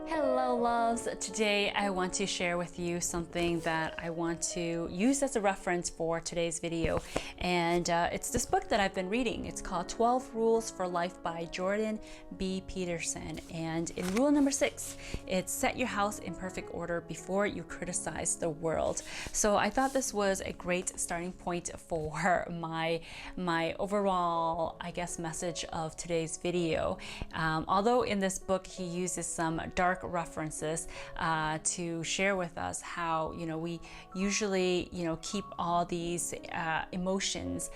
Hello loves! Today I want to share with you something that I want to use as a reference for today's video, and it's this book that I've been reading. It's called 12 Rules for Life by Jordan B. Peterson, and in rule number 6 it's set your house in perfect order before you criticize the world. So I thought this was a great starting point for my overall, I guess, message of today's video. Although in this book he uses some dark references to share with us how we usually keep all these emotions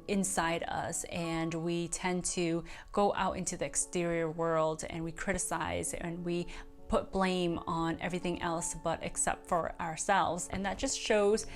inside us, and we tend to go out into the exterior world and we criticize and we put blame on everything else but except for ourselves. And that just shows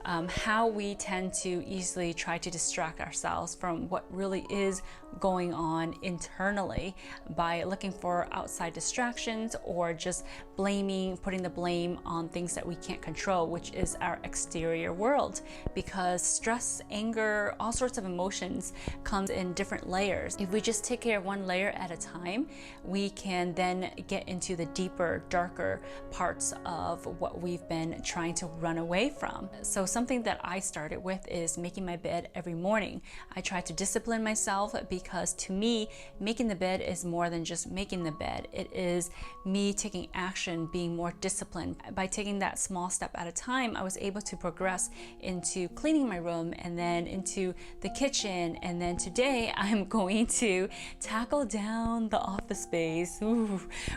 how we tend to easily try to distract ourselves from what really is going on internally by looking for outside distractions or just putting the blame on things that we can't control, which is our exterior world. Because stress, anger, all sorts of emotions comes in different layers. If we just take care of one layer at a time, we can then get into the deeper, darker parts of what we've been trying to run away from. So something that I started with is making my bed every morning. I try to discipline myself because to me, making the bed is more than just making the bed. It is me taking action, being more disciplined. By taking that small step at a time, I was able to progress into cleaning my room and then into the kitchen. And then today I'm going to tackle down the office space,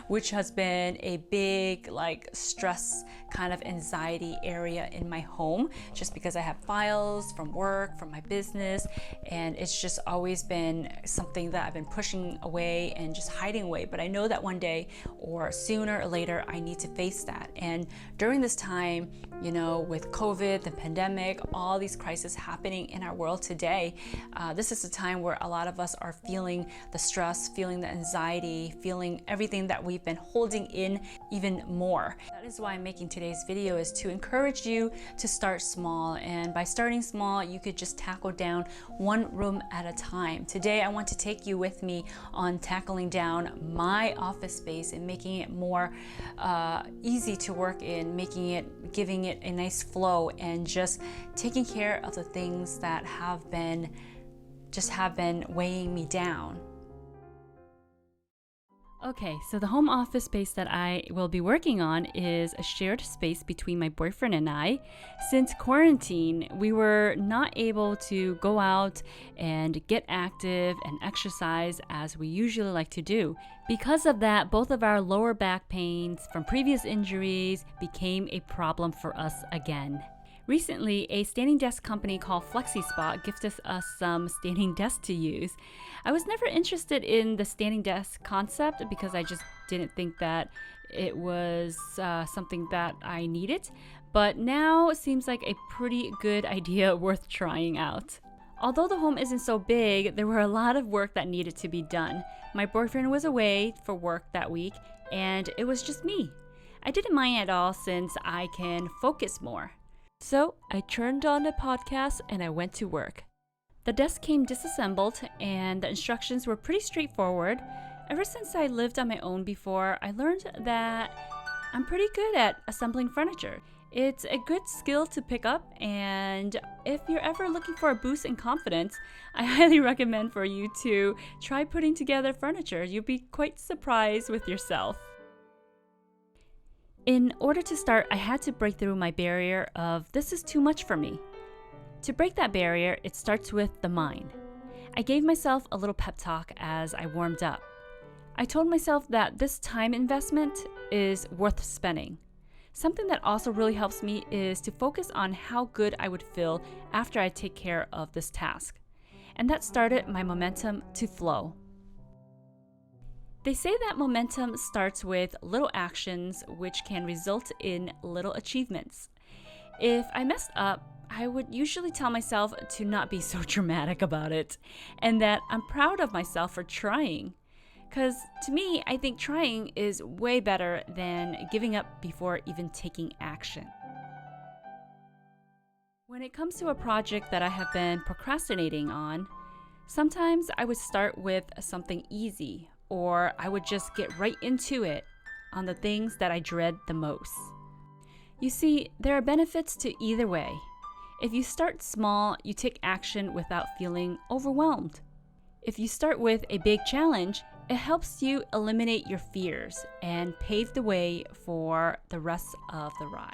which has been a big stress kind of anxiety area in my home, just because I have files from work, from my business, and it's just always been something that I've been pushing away and just hiding away. But I know that one day or sooner or later I need to face that. And during this time, with COVID, the pandemic, all these crises happening in our world today, this is a time where a lot of us are feeling the stress, feeling the anxiety, feeling everything that we've been holding in even more. That is why I'm making today's video, is to encourage you to start small. And by starting small, you could just tackle down one room at a time. Today, I want to take you with me on tackling down my office space and making it more easy to work in, giving it a nice flow, and just taking care of the things that have been weighing me down. Okay, so the home office space that I will be working on is a shared space between my boyfriend and I. Since quarantine, we were not able to go out and get active and exercise as we usually like to do. Because of that, both of our lower back pains from previous injuries became a problem for us again. Recently, a standing desk company called Flexispot gifted us some standing desks to use. I was never interested in the standing desk concept because I just didn't think that it was something that I needed, but now it seems like a pretty good idea worth trying out. Although the home isn't so big, there were a lot of work that needed to be done. My boyfriend was away for work that week, and it was just me. I didn't mind at all since I can focus more. So I turned on a podcast and I went to work. The desk came disassembled and the instructions were pretty straightforward. Ever since I lived on my own before, I learned that I'm pretty good at assembling furniture. It's a good skill to pick up, and if you're ever looking for a boost in confidence, I highly recommend for you to try putting together furniture. You'll be quite surprised with yourself. In order to start, I had to break through my barrier of this is too much for me. To break that barrier, it starts with the mind. I gave myself a little pep talk as I warmed up. I told myself that this time investment is worth spending. Something that also really helps me is to focus on how good I would feel after I take care of this task. And that started my momentum to flow. They say that momentum starts with little actions which can result in little achievements. If I messed up, I would usually tell myself to not be so dramatic about it, and that I'm proud of myself for trying. Because to me, I think trying is way better than giving up before even taking action. When it comes to a project that I have been procrastinating on, sometimes I would start with something easy, or I would just get right into it on the things that I dread the most. You see, there are benefits to either way. If you start small, you take action without feeling overwhelmed. If you start with a big challenge, it helps you eliminate your fears and pave the way for the rest of the ride.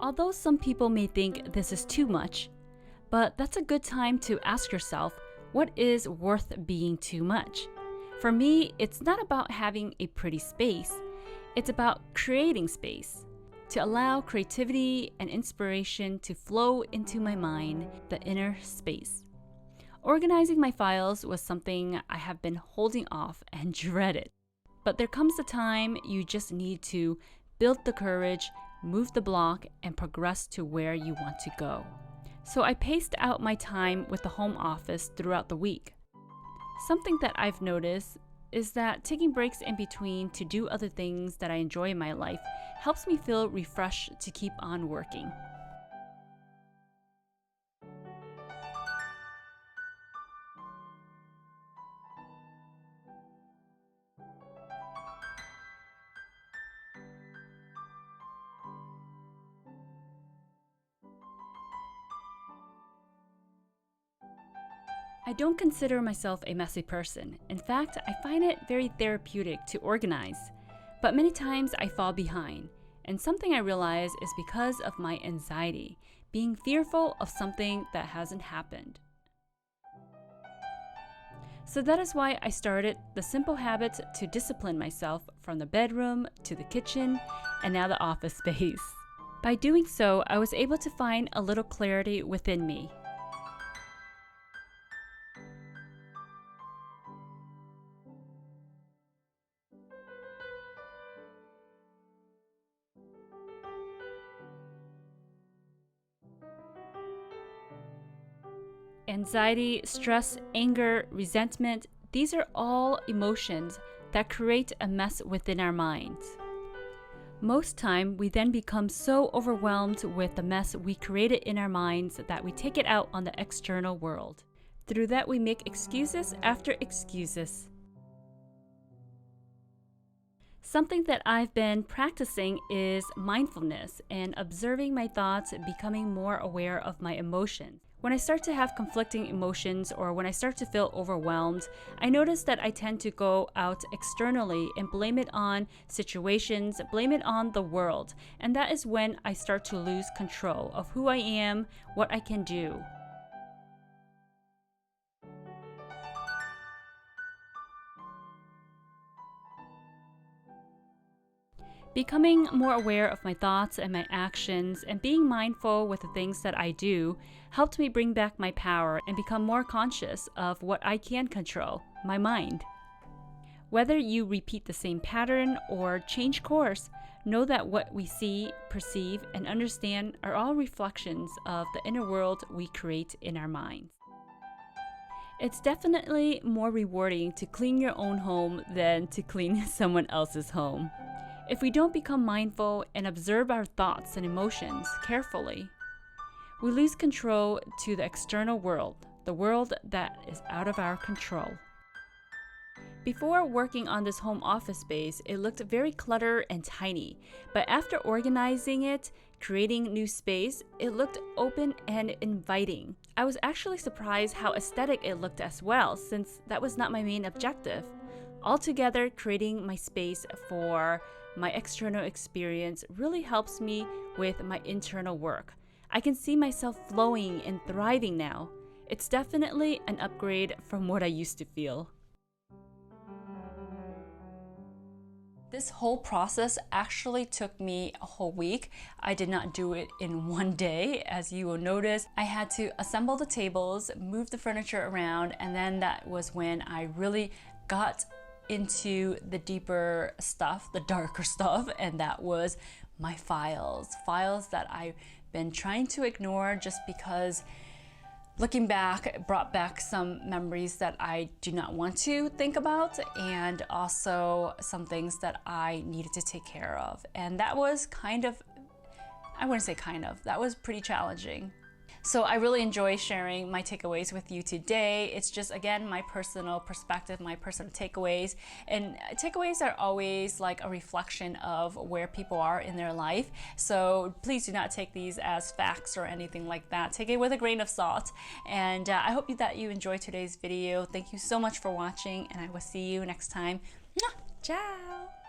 Although some people may think this is too much, but that's a good time to ask yourself, what is worth being too much? For me, it's not about having a pretty space, it's about creating space to allow creativity and inspiration to flow into my mind, the inner space. Organizing my files was something I have been holding off and dreaded. But there comes a time you just need to build the courage, move the block, and progress to where you want to go. So I paced out my time with the home office throughout the week. Something that I've noticed is that taking breaks in between to do other things that I enjoy in my life helps me feel refreshed to keep on working. I don't consider myself a messy person. In fact, I find it very therapeutic to organize. But many times I fall behind. And something I realize is because of my anxiety, being fearful of something that hasn't happened. So that is why I started the simple habit to discipline myself from the bedroom to the kitchen and now the office space. By doing so, I was able to find a little clarity within me. Anxiety, stress, anger, resentment, these are all emotions that create a mess within our minds. Most time, we then become so overwhelmed with the mess we created in our minds that we take it out on the external world. Through that, we make excuses after excuses. Something that I've been practicing is mindfulness and observing my thoughts, becoming more aware of my emotions. When I start to have conflicting emotions or when I start to feel overwhelmed, I notice that I tend to go out externally and blame it on situations, blame it on the world. And that is when I start to lose control of who I am, what I can do. Becoming more aware of my thoughts and my actions and being mindful with the things that I do helped me bring back my power and become more conscious of what I can control, my mind. Whether you repeat the same pattern or change course, know that what we see, perceive, and understand are all reflections of the inner world we create in our minds. It's definitely more rewarding to clean your own home than to clean someone else's home. If we don't become mindful and observe our thoughts and emotions carefully, we lose control to the external world, the world that is out of our control. Before working on this home office space, it looked very cluttered and tiny, but after organizing it, creating new space, it looked open and inviting. I was actually surprised how aesthetic it looked as well, since that was not my main objective. Altogether, creating my space for my external experience really helps me with my internal work. I can see myself flowing and thriving now. It's definitely an upgrade from what I used to feel. This whole process actually took me a whole week. I did not do it in one day. As you will notice, I had to assemble the tables, move the furniture around, and then that was when I really got into the deeper stuff, the darker stuff, and that was my files that I've been trying to ignore just because looking back, it brought back some memories that I do not want to think about, and also some things that I needed to take care of. And that was I wouldn't say that was pretty challenging. So I really enjoy sharing my takeaways with you today. It's just, again, my personal perspective, my personal takeaways. And takeaways are always like a reflection of where people are in their life. So please do not take these as facts or anything like that. Take it with a grain of salt. And I hope that you enjoyed today's video. Thank you so much for watching, and I will see you next time. Ciao!